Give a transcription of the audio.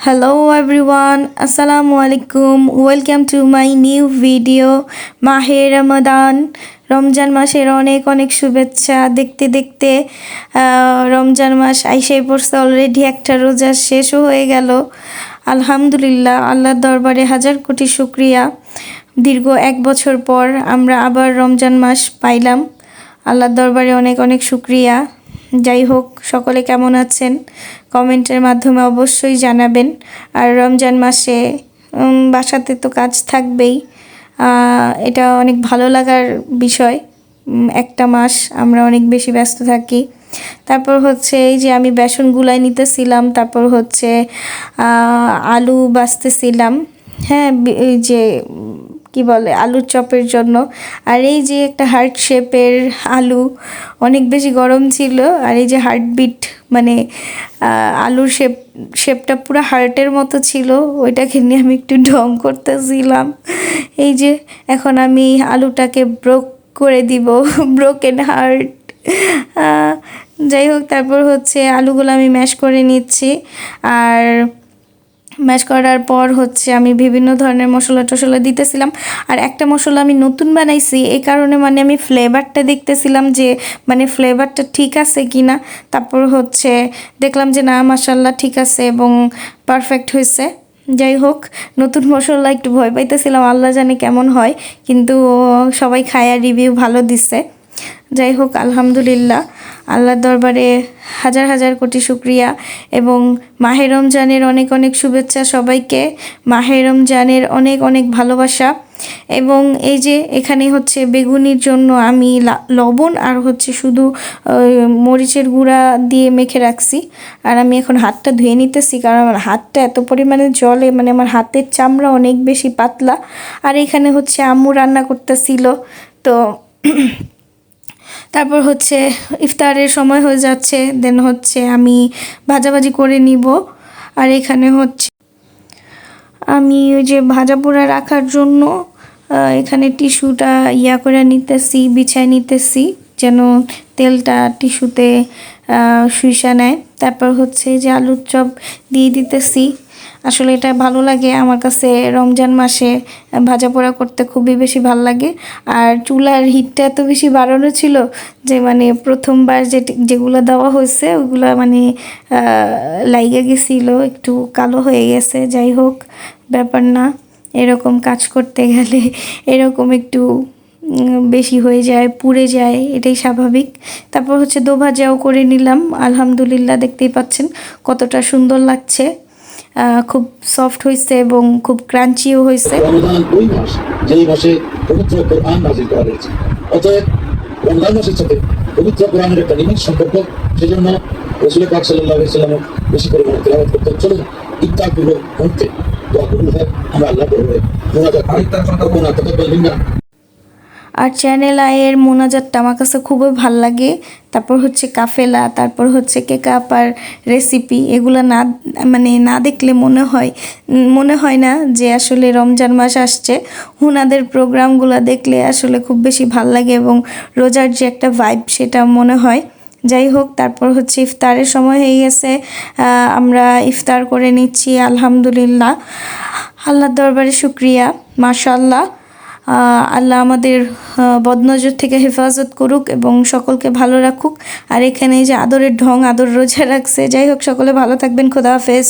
Hello everyone, Assalamu alaikum. Welcome to my new video. মাহে রমাদান, রমজান মাসের অনেক অনেক শুভেচ্ছা। দেখতে দেখতে রমজান মাস আইসাই পড়ছে, অলরেডি একটা রোজা শেষও হয়ে গেল। আলহামদুলিল্লাহ, আল্লাহর দরবারে হাজার কোটি শুকরিয়া। দীর্ঘ 1 বছর পর আমরা আবার রমজান মাস পাইলাম। আল্লাহর দরবারে অনেক অনেক শুকরিয়া। যাই হোক, সকলে কেমন আছেন কমেন্টের মাধ্যমে অবশ্যই জানাবেন। আর রমজান মাসে বাসাতে তো কাজ থাকবেই, এটা অনেক ভালো লাগার বিষয়। একটা মাস আমরা অনেক বেশি ব্যস্ত থাকি। তারপর হচ্ছে এই যে আমি বেসন গুলাই নিতেছিলাম, তারপর হচ্ছে আলু বাছতেছিলাম, হ্যাঁ এই যে কি বলে আলুর চপের জন্য। আর এই যে একটা হার্ট শেপের আলু, অনেক বেশি গরম ছিল। আর এই যে হার্টবিট মানে আলুর শেপটা পুরো হার্টের মতো ছিল, ওইটাকে নিয়ে আমি একটু ঢং করতেছিলাম। এই যে এখন আমি আলুটাকে ব্রোক করে দিব, ব্রোকেন হার্ট। যাই হোক, তারপর হচ্ছে আলুগুলো আমি ম্যাশ করে নিচ্ছি। আর ম্যাশ করার পর হচ্ছে আমি বিভিন্ন ধরনের মশলা টশলা দিতেছিলাম। আর একটা মশলা আমি নতুন বানাইছি, এই কারণে মানে আমি ফ্লেভারটা দেখতেছিলাম যে মানে ফ্লেভারটা ঠিক আছে কি না। তারপর হচ্ছে দেখলাম যে না, মাশাল্লাহ ঠিক আছে এবং পারফেক্ট হয়েছে। যাই হোক, নতুন মশলা একটু ভয় পাইতেছিলাম, আল্লাহ জানে কেমন হয়, কিন্তু সবাই খায় আর রিভিউ ভালো দিছে। যাই হোক, আলহামদুলিল্লাহ, আল্লাহর দরবারে হাজার হাজার কোটি শুকরিয়া এবং মাহে রমজানের অনেক অনেক শুভেচ্ছা সবাইকে। মাহে রমজানের অনেক অনেক ভালোবাসা। এবং এই যে এখানে হচ্ছে বেগুনির জন্য আমি লবণ আর হচ্ছে শুধু মরিচের গুঁড়া দিয়ে মেখে রাখছি। আর আমি এখন হাতটা ধুয়ে নিতেছি, কারণ আমার হাতটা এত পরিমাণে জলে, মানে আমার হাতের চামড়া অনেক বেশি পাতলা। আর এখানে হচ্ছে আম্মু রান্না করতেছিল। তো তারপর হচ্ছে ইফতারের সময় হয়ে যাচ্ছে, দেন হচ্ছে আমি ভাজাভাজি করে নিব। আর এখানে হচ্ছে আমি ওই যে ভাজা পোড়া রাখার জন্য এখানে টিস্যুটা করে নিতেছি, বিছায় নিতেছি, যেন তেলটা টিস্যুতে শুইসা নেয়। তারপর হচ্ছে যে আলুর চপ দিয়ে দিতেছি। আসলে এটা ভালো লাগে আমার কাছে, রমজান মাসে ভাজা পোড়া করতে খুবই বেশি ভালো লাগে। আর চুলার হিটটা এত বেশি বাড়ানো ছিল যে মানে প্রথমবার যেগুলো দেওয়া হয়েছে ওইগুলো মানে লাইগা গেছিলো, একটু কালো হয়ে গেছে। যাই হোক, ব্যাপার না, এরকম কাজ করতে গেলে এরকম একটু বেশি হয়ে যায়, পুড়ে যায়, এটাই স্বাভাবিক। তারপর হচ্ছে দো ভাজাও করে নিলাম। আলহামদুলিল্লাহ, দেখতেই পাচ্ছেন কতটা সুন্দর লাগছে, খুব সফট হয়েছে এবং খুব ক্রাঞ্চিও হয়েছে। রমজান ওই মাস যেই মাসে পবিত্র কোরআন নাযিল করা হয়েছে, অতএব রমজান মাসের সাথে পবিত্র কোরআনের একটা নিবিড় সম্পর্ক। সেজন্য রাসূল পাক সাল্লাল্লাহু আলাইহি ওয়াসাল্লাম বেশি পরিমাণে তেলাওয়াত করতে চলুন। ইফতার পূর্ব মুহূর্তে দোয়া কবুল হয়, আমরা আল্লাহ বলবে মুনাজাত রব্বানা তাকাব্বাল মিন্না। আর চ্যানেল আয়ের মোনাজাতটা আমার কাছে খুবই ভাল লাগে। তারপর হচ্ছে কাফেলা, তারপর হচ্ছে কেক আপার রেসিপি, এগুলো না দেখলে মনে হয় না যে আসলে রমজান মাস আসছে। ওনাদের প্রোগ্রামগুলো দেখলে আসলে খুব বেশি ভাল লাগে এবং রোজার যে একটা ভাইব সেটা মনে হয়। যাই হোক, তারপর হচ্ছে ইফতারের সময় হয়ে গেছে, আমরা ইফতার করে নিচ্ছি। আলহামদুলিল্লাহ, আল্লাহর দরবারে শুকরিয়া, মাশাআল্লাহ। আল্লাহ আমাদের বদনজর থেকে হেফাজত করুক এবং সকলকে ভালো রাখুক। আর এখানে যে আদরের ঢং, আদর রোজা রাখছে। যাই হোক, সকলে ভালো থাকবেন, খোদা হাফেজ।